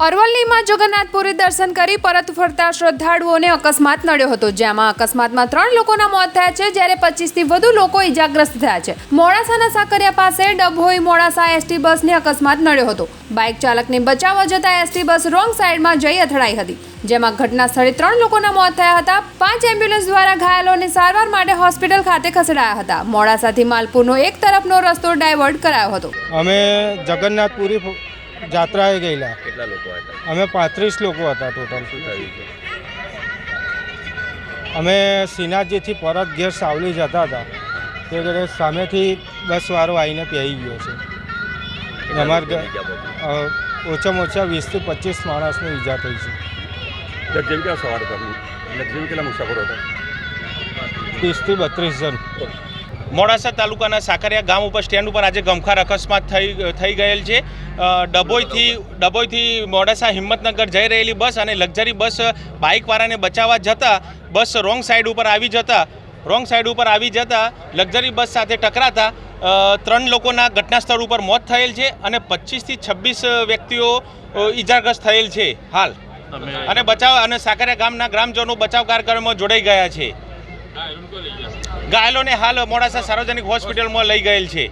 અરવલ્લીમાં જગન્નાથપુરી દર્શન કરી પરત ફરતા શ્રદ્ધાળુઓને અકસ્માત નડ્યો હતો, જેમાં અકસ્માતમાં 3 લોકોના મોત થયા છે, જ્યારે 25થી વધુ લોકો ઇજાગ્રસ્ત થયા છે। મોડાસાના સાકરિયા પાસે ડભોઈ મોડાસા એસટી બસને અકસ્માત નડ્યો હતો। બાઇક ચાલકને બચાવવા જતા એસટી બસ રોંગ સાઈડમાં જઈ અથડાઈ હતી, જેમાં ઘટના સ્થળે 3 લોકોના મોત થયા હતા। 5 એમ્બ્યુલન્સ દ્વારા ઘાયલોને સારવાર માટે હોસ્પિટલ ખાતે ખસેડાયા હતા। મોડાસાથી માલપુરનો એક તરફનો રસ્તો ડાયવર્ટ કરાયો હતો। અમે જગન્નાથપુરી જાત્રાએ ગયેલા। કેટલા લોકો હતા? અમે 35 લોકો હતા ટોટલ। શું થયું છે? અમે શ્રીનાથજીથી પરત ઘેર સાવલી જતા હતા, તે ઘરે સામેથી બસવાળો આવીને પહેરી ગયો છે। અમારે ઓછામાં ઓછા 20થી 25 માણસને ઈજા થઈ છે। લક્ઝરી કેટલા સવાર હતા? લક્ઝરી કેટલા મુસાફરો હતા? 30થી 32 જણ। મોડાસા તાલુકાના સાકરિયા ગામ ઉપર સ્ટેન્ડ ઉપર આજે ગમખાર અકસ્માત થઈ ગયેલ છે। ડભોઈથી મોડાસા હિંમતનગર જઈ રહેલી બસ અને લક્ઝરી બસ બાઇકવાળાને બચાવવા જતાં બસ રોંગ સાઈડ ઉપર આવી જતા લક્ઝરી બસ સાથે ટકરાતા 3 લોકોના ઘટના સ્થળ ઉપર મોત થયેલ છે અને 25થી 26 વ્યક્તિઓ ઇજાગ્રસ્ત થયેલ છે હાલ, અને સાકરિયા ગામના ગ્રામજનો બચાવ કાર્યક્રમમાં જોડાઈ ગયા છે। ઘાયલોને હાલ મોડાસા સાર્વજનિક હોસ્પિટલમાં લઈ ગયેલ છે।